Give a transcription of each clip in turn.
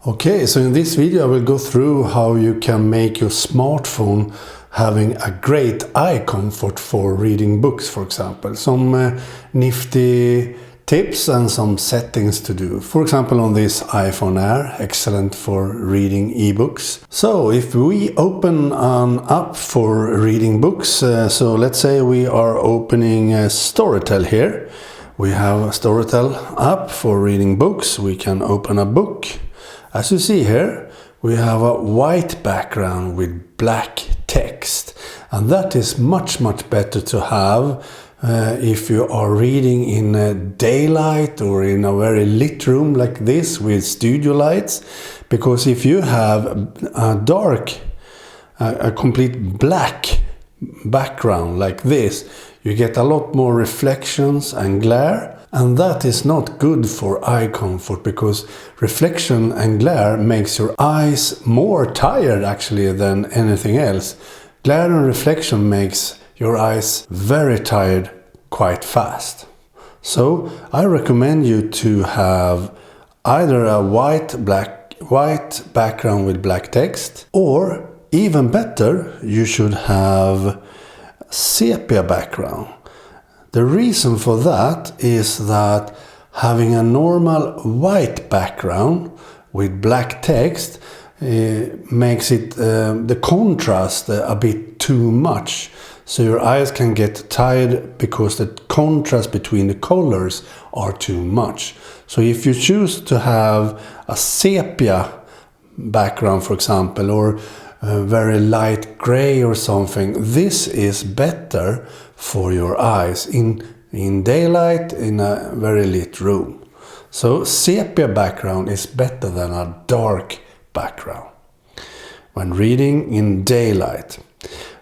Okay, so in this video I will go through how you can make your smartphone having a great eye comfort for reading books, for example. Some nifty tips and some settings to do. For example, on this iPhone Air, excellent for reading ebooks. So if we open an app for reading books, so let's say we are opening Storytel here. We have a Storytel app for reading books. We can open a book. As you see here, we have a white background with black text, and that is much better to have if you are reading in daylight or in a very lit room like this with studio lights, because if you have a complete black background like this, you get a lot more reflections and glare. And that is not good for eye comfort, because reflection and glare makes your eyes more tired actually than anything else. Glare and reflection makes your eyes very tired quite fast. So I recommend you to have either a white background with black text, or even better, you should have sepia background. The reason for that is that having a normal white background with black text makes it the contrast a bit too much. So your eyes can get tired because the contrast between the colors are too much. So if you choose to have a sepia background, for example, or very light gray or something, this is better for your eyes in daylight in a very lit room. So sepia background is better than a dark background when reading in daylight.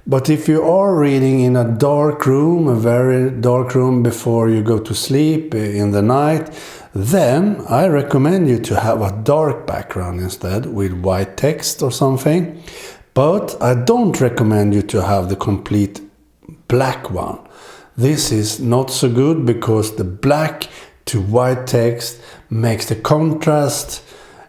But if you are reading in a dark room, a very dark room before you go to sleep in the night, then I recommend you to have a dark background instead with white text or something. But I don't recommend you to have the complete black one. This is not so good, because the black to white text makes the contrast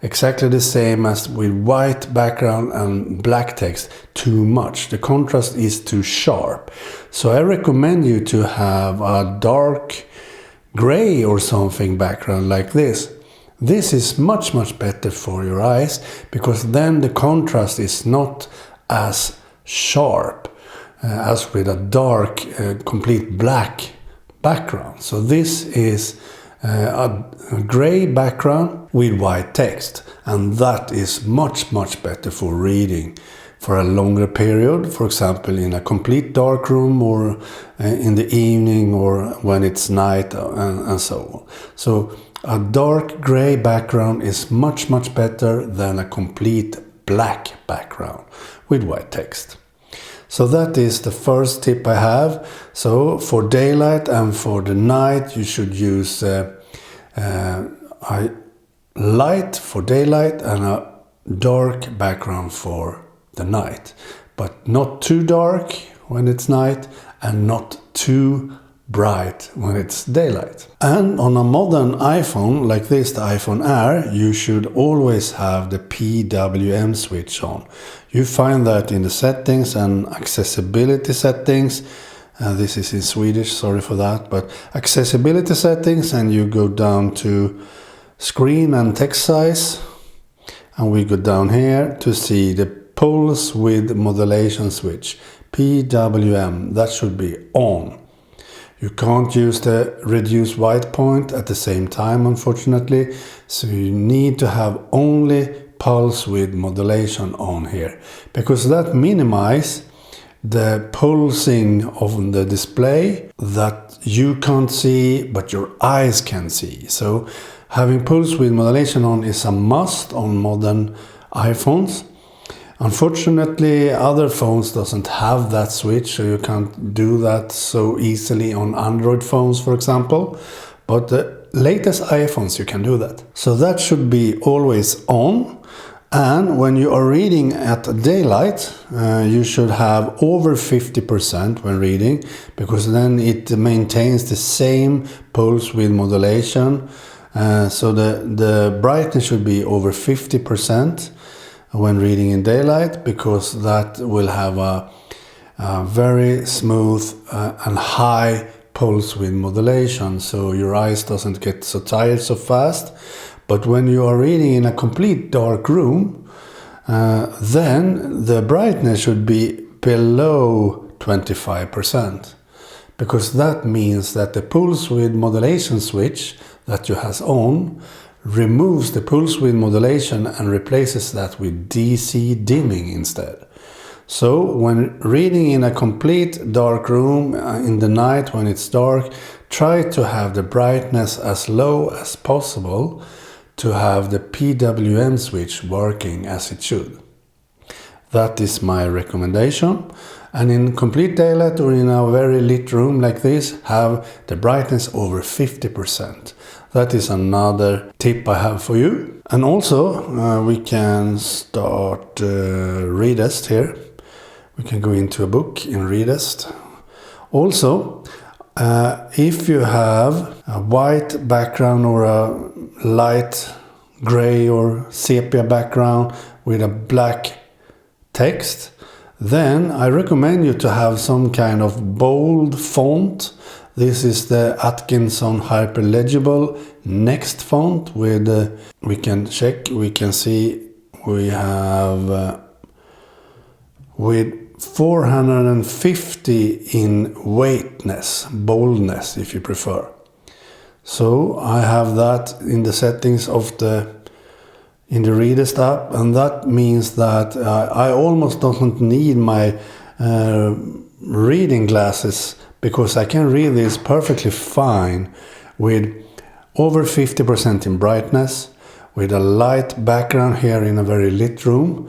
exactly the same as with white background and black text too much. The contrast is too sharp. So I recommend you to have a dark gray or something background like this. This is much better for your eyes, because then the contrast is not as sharp as with a dark, complete black background. So this is a gray background with white text, and that is much better for reading for a longer period, for example in a complete dark room, or in the evening, or when it's night, and so on. So a dark gray background is much better than a complete black background with white text. So that is the first tip I have. So for daylight and for the night, you should use a light for daylight and a dark background for the night, but not too dark when it's night and not too bright when it's daylight. And on a modern iPhone like this, the iPhone Air, you should always have the PWM switch on. You find that in the settings and accessibility settings. This is in Swedish, sorry for that, but accessibility settings, and you go down to screen and text size, and we go down here to see the pulse width modulation switch, PWM, that should be on. You can't use the reduce white point at the same time, unfortunately, so you need to have only pulse width modulation on here, because that minimizes the pulsing of the display that you can't see but your eyes can see. So having pulse width modulation on is a must on modern iPhones. Unfortunately, other phones doesn't have that switch, so you can't do that so easily on Android phones, for example. But the latest iPhones you can do that. So that should be always on. And when you are reading at daylight, you should have over 50% when reading, because then it maintains the same pulse width modulation So the brightness should be over 50% when reading in daylight, because that will have a very smooth and high pulse width modulation, so your eyes doesn't get so tired so fast. But when you are reading in a complete dark room, then the brightness should be below 25%, because that means that the pulse width modulation switch that you has on removes the pulse width modulation and replaces that with DC dimming instead. So when reading in a complete dark room in the night when it's dark, try to have the brightness as low as possible to have the PWM switch working as it should. That is my recommendation. And in complete daylight or in a very lit room like this, have the brightness over 50%. That is another tip I have for you. And also we can start Readest here. We can go into a book in Readest. Also, if you have a white background or a light gray or sepia background with a black text, then I recommend you to have some kind of bold font. This is the Atkinson Hyperlegible Next font with, we can check, we can see we have with 450 in weightness, boldness if you prefer. So I have that in the settings of in the Readest app, and that means that I almost don't need my reading glasses, because I can read this perfectly fine with over 50% in brightness, with a light background here in a very lit room,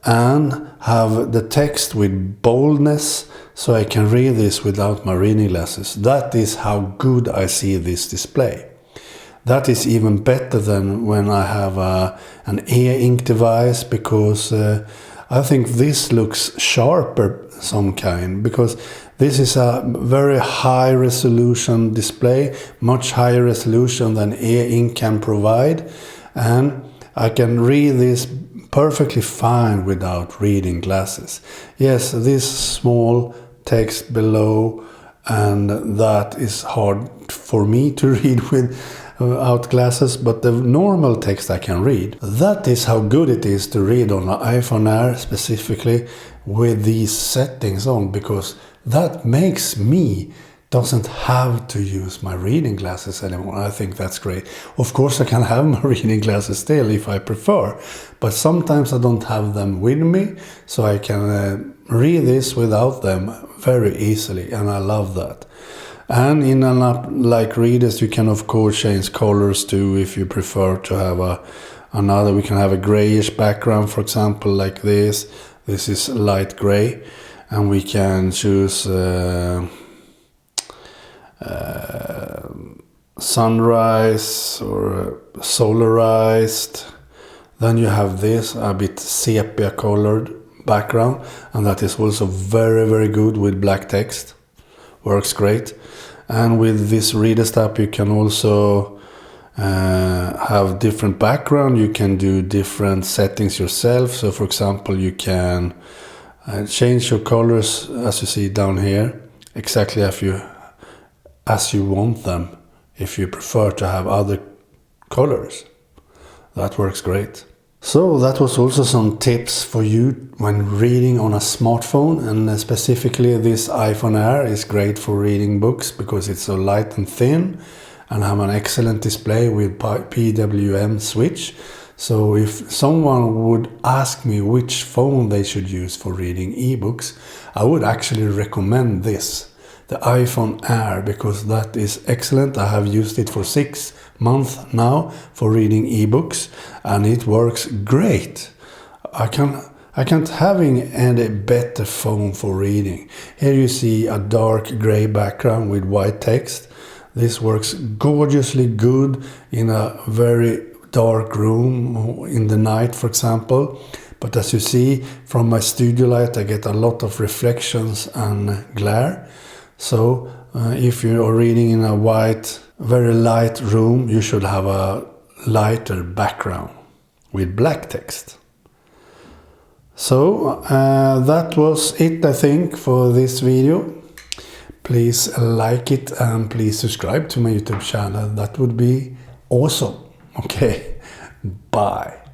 and have the text with boldness, so I can read this without my reading glasses. That is how good I see this display. That is even better than when I have an e-ink device, because I think this looks sharper some kind, because this is a very high resolution display, much higher resolution than e-ink can provide, and I can read this perfectly fine without reading glasses. Yes, this small text below, and that is hard for me to read without glasses, but the normal text I can read. That is how good it is to read on an iPhone Air, specifically with these settings on, because that makes me doesn't have to use my reading glasses anymore. I think that's great. Of course I can have my reading glasses still if I prefer, but sometimes I don't have them with me, so I can read this without them very easily, and I love that. And in an app like Readest, you can of course change colors too if you prefer to have another. We can have a grayish background, for example, like this. This is light gray, and we can choose sunrise or solarized. Then you have this a bit sepia colored background, and that is also very, very good with black text. Works great. And with this Readest app you can also have different background. You can do different settings yourself. So for example, you can change your colors, as you see down here, exactly as you want them, if you prefer to have other colors. That works great. So that was also some tips for you when reading on a smartphone, and specifically this iPhone Air is great for reading books because it's so light and thin and have an excellent display with PWM switch. So if someone would ask me which phone they should use for reading ebooks, I would actually recommend this, the iPhone Air, because that is excellent. I have used it for 6 months now for reading ebooks, and it works great. I can't having any better phone for reading. Here you see a dark gray background with white text. This works gorgeously good in a very dark room in the night, for example. But as you see from my studio light, I get a lot of reflections and glare. So if you are reading in a white very light room, you should have a lighter background with black text. So that was it, I think, for this video. Please like it and please subscribe to my YouTube channel. That would be awesome. Okay, bye.